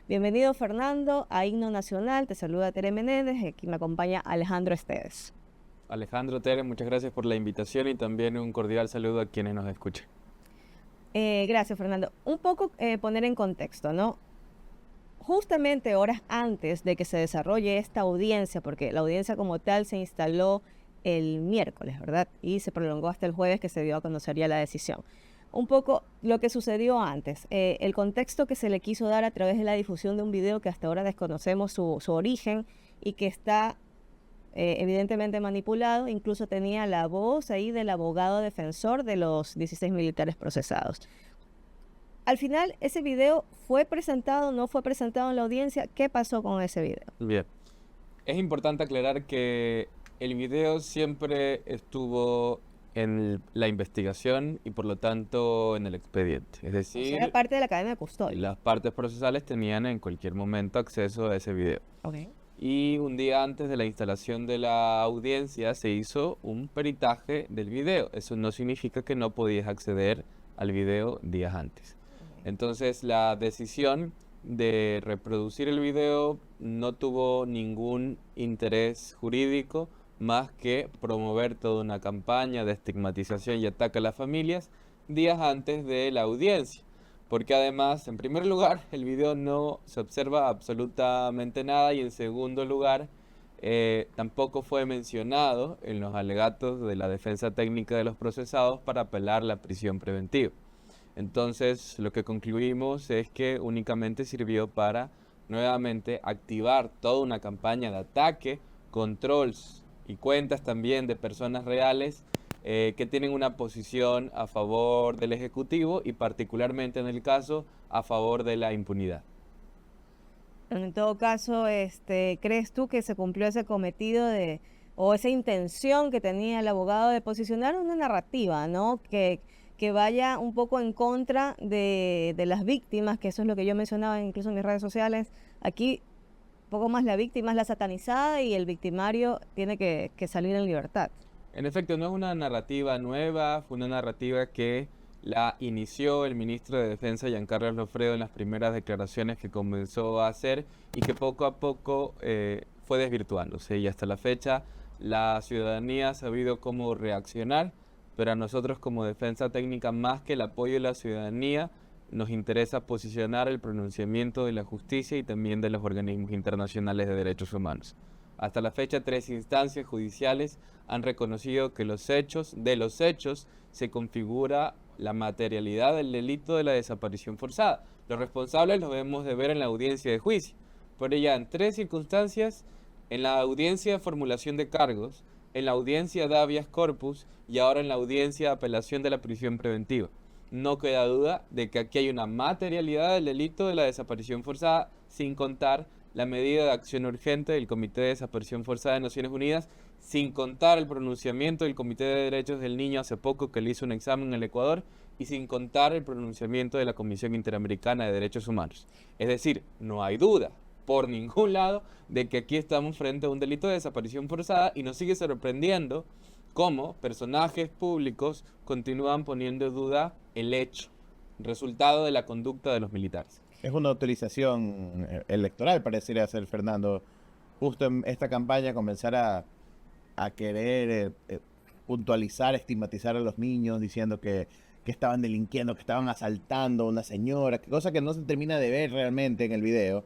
Bienvenido, Fernando, a Himno Nacional. Te saluda Tere Menéndez, aquí me acompaña Alejandro Esteves. Alejandro, Tere, muchas gracias por la invitación y también un cordial saludo a quienes nos escuchen. Gracias, Fernando. Un poco poner en contexto, ¿no? Justamente horas antes de que se desarrolle esta audiencia, porque la audiencia como tal se instaló el miércoles, ¿verdad? Y se prolongó hasta el jueves que se dio a conocer ya la decisión. Un poco lo que sucedió antes, el contexto que se le quiso dar a través de la difusión de un video que hasta ahora desconocemos su origen y que está evidentemente manipulado, incluso tenía la voz ahí del abogado defensor de los 16 militares procesados. Al final, ese video fue presentado, no fue presentado en la audiencia. ¿Qué pasó con ese video? Bien, es importante aclarar que el video siempre estuvo en la investigación y por lo tanto en el expediente. Es O sea, era decir, parte de la cadena de custodia. las partes procesales tenían en cualquier momento acceso a ese video. Ok. Y un día antes de la instalación de la audiencia se hizo un peritaje del video. Eso no significa que no podías acceder al video días antes. Entonces la decisión de reproducir el video no tuvo ningún interés jurídico más que promover toda una campaña de estigmatización y ataque a las familias días antes de la audiencia. Porque además, en primer lugar, el video no se observa absolutamente nada y en segundo lugar, tampoco fue mencionado en los alegatos de la defensa técnica de los procesados para apelar la prisión preventiva. Entonces, lo que concluimos es que únicamente sirvió para nuevamente activar toda una campaña de ataque, controls y cuentas también de personas reales que tienen una posición a favor del Ejecutivo y particularmente en el caso a favor de la impunidad. En todo caso, ¿crees tú que se cumplió ese cometido o esa intención que tenía el abogado de posicionar una narrativa, ¿no? Que vaya un poco en contra de las víctimas, que eso es lo que yo mencionaba incluso en mis redes sociales. Aquí, un poco más la víctima es la satanizada y el victimario tiene que salir en libertad. En efecto, no es una narrativa nueva, fue una narrativa que la inició el ministro de Defensa, Giancarlo Lofredo, en las primeras declaraciones que comenzó a hacer y que poco a poco fue desvirtuándose. Y hasta la fecha la ciudadanía ha sabido cómo reaccionar, pero a nosotros como defensa técnica, más que el apoyo de la ciudadanía, nos interesa posicionar el pronunciamiento de la justicia y también de los organismos internacionales de derechos humanos. Hasta la fecha, 3 instancias judiciales han reconocido que de los hechos se configura la materialidad del delito de la desaparición forzada. Los responsables los debemos de ver en la audiencia de juicio. Por ella, en 3 circunstancias, en la audiencia de formulación de cargos, en la audiencia de habeas corpus y ahora en la audiencia de apelación de la prisión preventiva. No queda duda de que aquí hay una materialidad del delito de la desaparición forzada, sin contar la medida de acción urgente del Comité de Desaparición Forzada de Naciones Unidas, sin contar el pronunciamiento del Comité de Derechos del Niño hace poco que le hizo un examen en el Ecuador y sin contar el pronunciamiento de la Comisión Interamericana de Derechos Humanos. Es decir, no hay duda por ningún lado de que aquí estamos frente a un delito de desaparición forzada y nos sigue sorprendiendo cómo personajes públicos continúan poniendo en duda el hecho, resultado de la conducta de los militares. Es una utilización electoral, pareciera ser, Fernando. Justo en esta campaña comenzar a querer puntualizar, estigmatizar a los niños, diciendo que estaban delinquiendo, que estaban asaltando a una señora, cosa que no se termina de ver realmente en el video.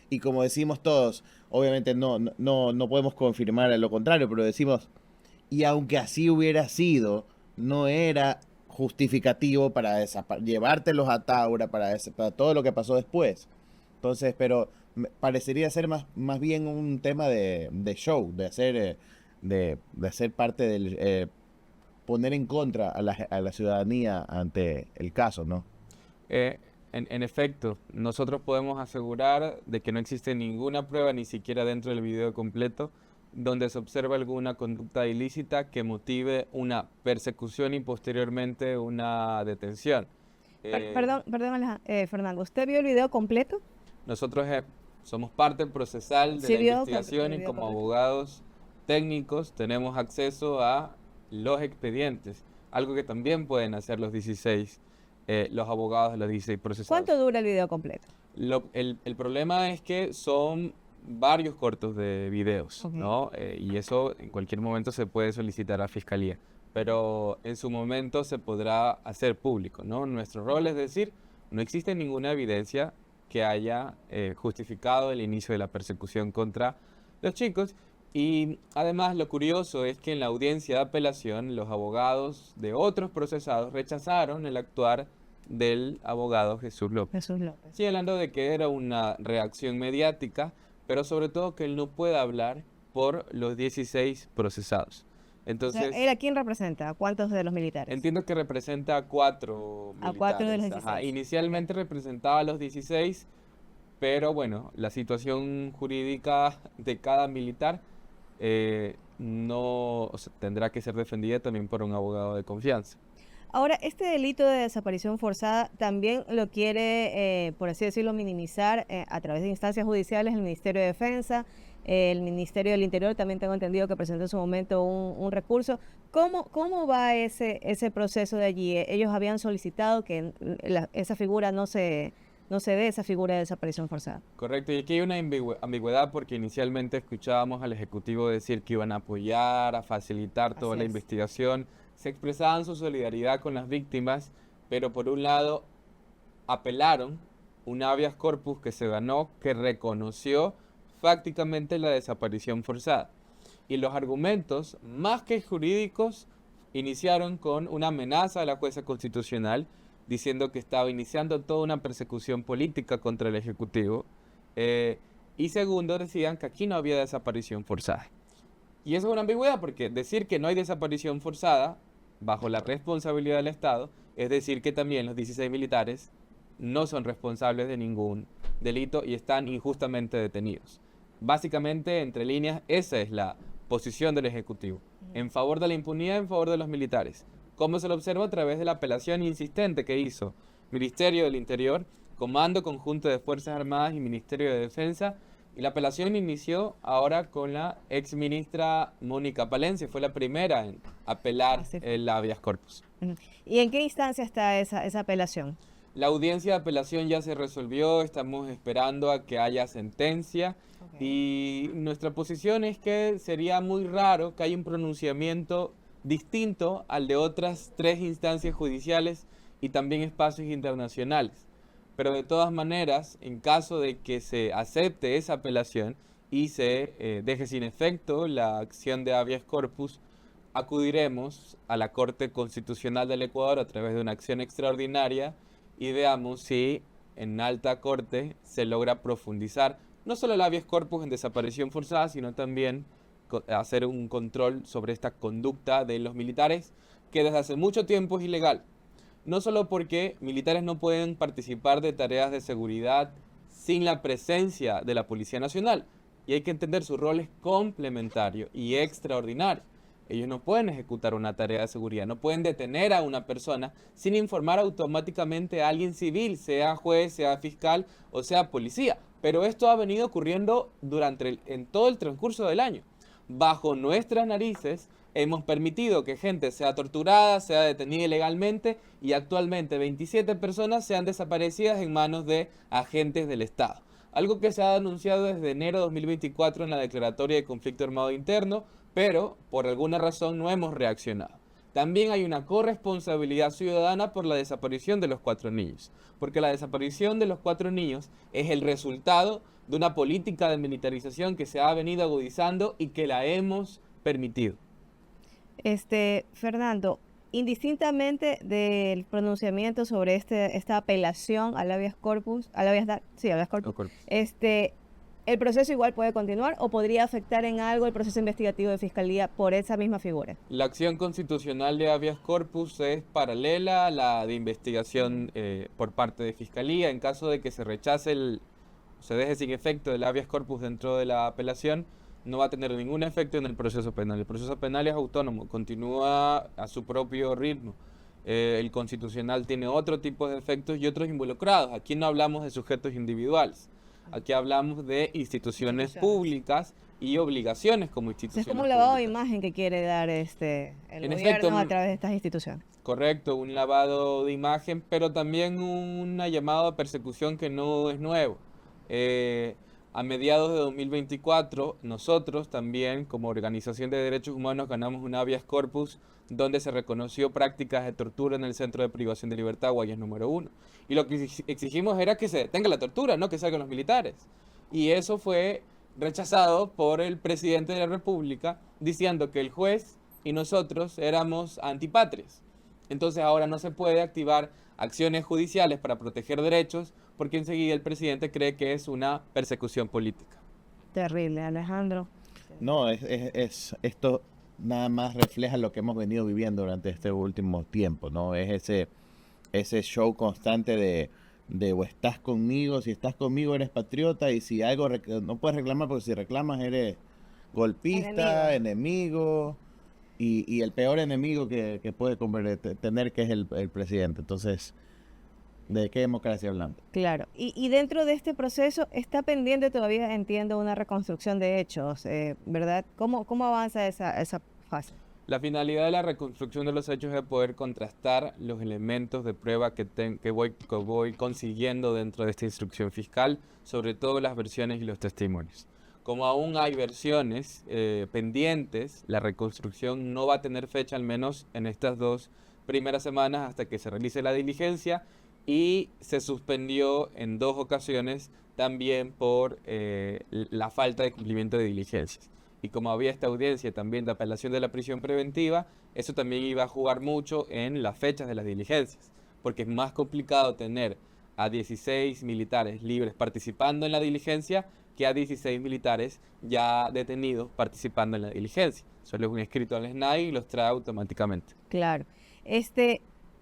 Y como decimos todos, obviamente no podemos confirmar lo contrario, pero decimos, y aunque así hubiera sido, no era justificativo para llevártelos a Taura, para todo lo que pasó después. Entonces, pero parecería ser más bien un tema de show, de hacer parte del poner en contra a la ciudadanía ante el caso, ¿no? En efecto, nosotros podemos asegurar de que no existe ninguna prueba, ni siquiera dentro del video completo, donde se observa alguna conducta ilícita que motive una persecución y posteriormente una detención. Perdón, Fernando, ¿usted vio el video completo? Nosotros somos parte procesal de Sí, la vio investigación el y video como completo. abogados técnicos tenemos acceso a los expedientes, algo que también pueden hacer los 16, los abogados de los 16 procesados. ¿Cuánto dura el video completo? El problema es que son varios cortos de videos, Ok. ¿no? Y eso en cualquier momento se puede solicitar a Fiscalía, pero en su momento se podrá hacer público, ¿no? Nuestro rol es decir, no existe ninguna evidencia que haya justificado el inicio de la persecución contra los chicos. Y además lo curioso es que en la audiencia de apelación los abogados de otros procesados rechazaron el actuar del abogado Jesús López. Jesús López. Sí, hablando de que era una reacción mediática, pero sobre todo que él no puede hablar por los 16 procesados. O sea, Entonces, ¿él a quién representa? ¿A cuántos de los militares? entiendo que representa a 4 A 4 de los militares. Ajá, 16. inicialmente representaba a los 16, pero bueno, la situación jurídica de cada militar no, o sea, tendrá que ser defendida también por un abogado de confianza. Ahora, este delito de desaparición forzada también lo quiere, por así decirlo, minimizar a través de instancias judiciales el Ministerio de Defensa, el Ministerio del Interior también tengo entendido que presentó en su momento un recurso. ¿Cómo va ese proceso de allí? Ellos habían solicitado que esa figura no se dé, esa figura de desaparición forzada. Correcto, y aquí hay una ambigüedad porque inicialmente escuchábamos al Ejecutivo decir que iban a apoyar, a facilitar toda Así la es. investigación, se expresaban su solidaridad con las víctimas, pero por un lado apelaron un habeas corpus que se ganó, que reconoció fácticamente la desaparición forzada. Y los argumentos, más que jurídicos, iniciaron con una amenaza a la jueza constitucional, diciendo que estaba iniciando toda una persecución política contra el Ejecutivo. Y segundo, decían que aquí no había desaparición forzada. Y eso es una ambigüedad porque decir que no hay desaparición forzada bajo la responsabilidad del Estado es decir que también los 16 militares no son responsables de ningún delito y están injustamente detenidos. Básicamente, entre líneas, esa es la posición del Ejecutivo, en favor de la impunidad, en favor de los militares. Como se lo observa a través de la apelación insistente que hizo Ministerio del Interior, Comando Conjunto de Fuerzas Armadas y Ministerio de Defensa. Y la apelación inició ahora con la ex ministra Mónica Palencia, fue la primera en apelar Así fue. el habeas corpus. Ujú. ¿Y en qué instancia está esa apelación? La audiencia de apelación ya se resolvió, estamos esperando a que haya sentencia y nuestra posición es que sería muy raro que haya un pronunciamiento distinto al de otras 3 instancias judiciales y también espacios internacionales. Pero de todas maneras, en caso de que se acepte esa apelación y se deje sin efecto la acción de habeas corpus, acudiremos a la Corte Constitucional del Ecuador a través de una acción extraordinaria y veamos si en alta corte se logra profundizar no solo el habeas corpus en desaparición forzada, sino también hacer un control sobre esta conducta de los militares que desde hace mucho tiempo es ilegal. No solo porque militares no pueden participar de tareas de seguridad sin la presencia de la Policía Nacional. Y hay que entender su rol es complementario y extraordinario. Ellos no pueden ejecutar una tarea de seguridad, no pueden detener a una persona sin informar automáticamente a alguien civil, sea juez, sea fiscal o sea policía. Pero esto ha venido ocurriendo en todo el transcurso del año. Bajo nuestras narices hemos permitido que gente sea torturada, sea detenida ilegalmente y actualmente 27 personas sean desaparecidas en manos de agentes del Estado. Algo que se ha denunciado desde enero de 2024 en la declaratoria de conflicto armado interno, pero por alguna razón no hemos reaccionado. También hay una corresponsabilidad ciudadana por la desaparición de los 4 niños, porque la desaparición de los 4 niños es el resultado de una política de militarización que se ha venido agudizando y que la hemos permitido. Fernando, indistintamente del pronunciamiento sobre esta apelación al habeas corpus, habeas corpus, ¿el proceso igual puede continuar o podría afectar en algo el proceso investigativo de fiscalía por esa misma figura? La acción constitucional de habeas corpus es paralela a la de investigación por parte de fiscalía. En caso de que se rechace se deje sin efecto el habeas corpus dentro de la apelación, no va a tener ningún efecto en el proceso penal. El proceso penal es autónomo, continúa a su propio ritmo. El constitucional tiene otro tipo de efectos y otros involucrados. Aquí no hablamos de sujetos individuales. Aquí hablamos de instituciones públicas y obligaciones como instituciones Es como un lavado de públicas. imagen que quiere dar el En gobierno efecto, a través de estas instituciones. correcto, un lavado de imagen, pero también una llamada a persecución que no es nuevo. A mediados de 2024, nosotros también, como organización de derechos humanos, ganamos un habeas corpus donde se reconoció prácticas de tortura en el Centro de Privación de Libertad, Guayas número 1. Y lo que exigimos era que se detenga la tortura, no que salgan los militares. Y eso fue rechazado por el presidente de la República, diciendo que el juez y nosotros éramos antipatrias. Entonces ahora no se puede activar acciones judiciales para proteger derechos porque enseguida el presidente cree que es una persecución política. Terrible, Alejandro. No, esto nada más refleja lo que hemos venido viviendo durante este último tiempo, ¿no? Es ese show constante de o estás conmigo, si estás conmigo eres patriota y si algo no puedes reclamar porque si reclamas eres golpista, enemigo y el peor enemigo que puede tener que es el presidente. Entonces, ¿de qué democracia hablando? Claro, y dentro de este proceso está pendiente todavía, entiendo, una reconstrucción de hechos, ¿verdad? ¿Cómo avanza esa fase? La finalidad de la reconstrucción de los hechos es poder contrastar los elementos de prueba que voy consiguiendo dentro de esta instrucción fiscal, sobre todo las versiones y los testimonios. Como aún hay versiones pendientes, la reconstrucción no va a tener fecha, al menos en estas 2 primeras semanas, hasta que se realice la diligencia, y se suspendió en 2 ocasiones también por la falta de cumplimiento de diligencias. Y como había esta audiencia también de apelación de la prisión preventiva, eso también iba a jugar mucho en las fechas de las diligencias, porque es más complicado tener a 16 militares libres participando en la diligencia que a 16 militares ya detenidos participando en la diligencia. Solo es un escrito al SNAI y los trae automáticamente. Claro.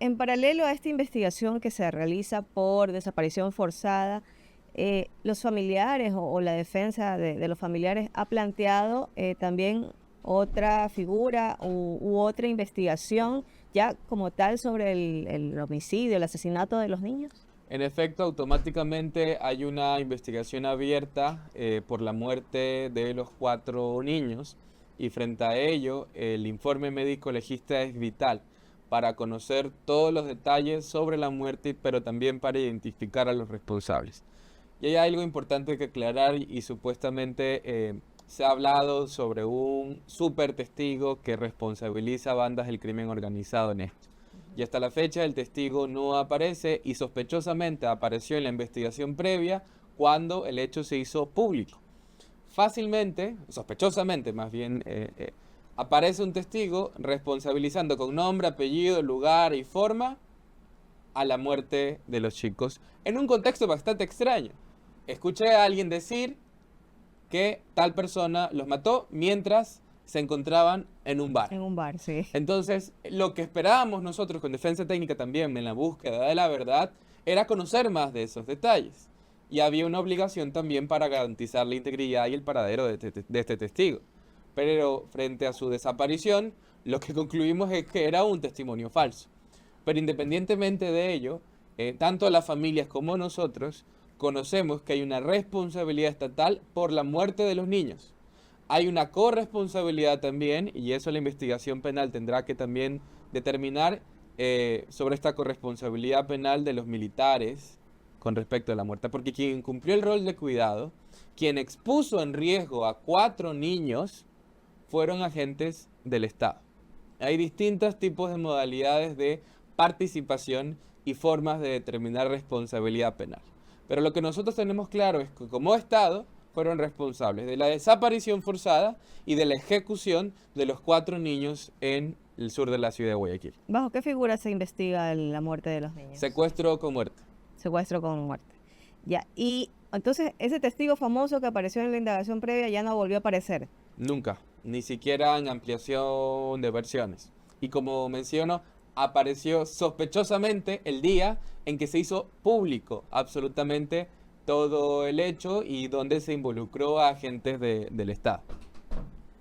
En paralelo a esta investigación que se realiza por desaparición forzada, los familiares o la defensa de los familiares ha planteado también otra figura u otra investigación ya como tal sobre el homicidio, el asesinato de los niños. En efecto, automáticamente hay una investigación abierta por la muerte de los 4 niños y frente a ello el informe médico legista es vital para conocer todos los detalles sobre la muerte, pero también para identificar a los responsables. Y hay algo importante que aclarar y supuestamente se ha hablado sobre un super testigo que responsabiliza a bandas del crimen organizado en esto. Y hasta la fecha el testigo no aparece y sospechosamente apareció en la investigación previa cuando el hecho se hizo público. Fácilmente, sospechosamente más bien, aparece un testigo responsabilizando con nombre, apellido, lugar y forma a la muerte de los chicos en un contexto bastante extraño. Escuché a alguien decir que tal persona los mató mientras se encontraban en un bar. En un bar, sí. Entonces, lo que esperábamos nosotros con Defensa Técnica también en la búsqueda de la verdad era conocer más de esos detalles. Y había una obligación también para garantizar la integridad y el paradero de este testigo. Pero frente a su desaparición, lo que concluimos es que era un testimonio falso. Pero independientemente de ello, tanto las familias como nosotros conocemos que hay una responsabilidad estatal por la muerte de los niños. Hay una corresponsabilidad también, y eso la investigación penal tendrá que también determinar sobre esta corresponsabilidad penal de los militares con respecto a la muerte. Porque quien cumplió el rol de cuidado, quien expuso en riesgo a 4 niños, fueron agentes del Estado. Hay distintos tipos de modalidades de participación y formas de determinar responsabilidad penal. Pero lo que nosotros tenemos claro es que como Estado fueron responsables de la desaparición forzada y de la ejecución de los 4 niños en el sur de la ciudad de Guayaquil. ¿Bajo qué figura se investiga la muerte de los niños? Secuestro con muerte. Secuestro con muerte. Ya, y entonces ese testigo famoso que apareció en la indagación previa ya no volvió a aparecer. Nunca, ni siquiera en ampliación de versiones. Y como menciono, apareció sospechosamente el día en que se hizo público absolutamente todo el hecho y donde se involucró a agentes del Estado.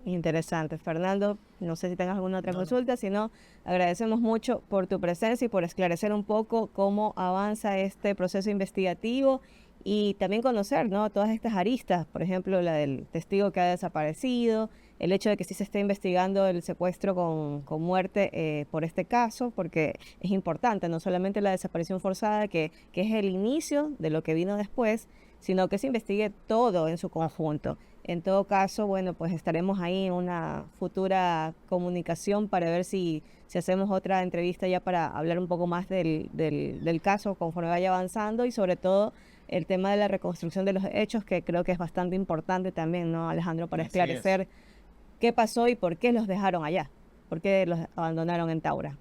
Interesante. Fernando, no sé si tengas alguna otra consulta, si no, agradecemos mucho por tu presencia y por esclarecer un poco cómo avanza este proceso investigativo y también conocer, ¿no? Todas estas aristas, por ejemplo, la del testigo que ha desaparecido, el hecho de que sí se esté investigando el secuestro con muerte por este caso, porque es importante, no solamente la desaparición forzada, que es el inicio de lo que vino después, sino que se investigue todo en su conjunto. En todo caso, bueno, pues estaremos ahí en una futura comunicación para ver si hacemos otra entrevista ya para hablar un poco más del caso conforme vaya avanzando y sobre todo el tema de la reconstrucción de los hechos, que creo que es bastante importante también, ¿no, Alejandro? Para Así es. esclarecer qué pasó y por qué los dejaron allá, por qué los abandonaron en Taura.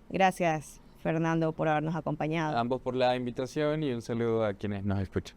Gracias, Fernando, por habernos acompañado. Ambos por la invitación y un saludo a quienes nos escuchan.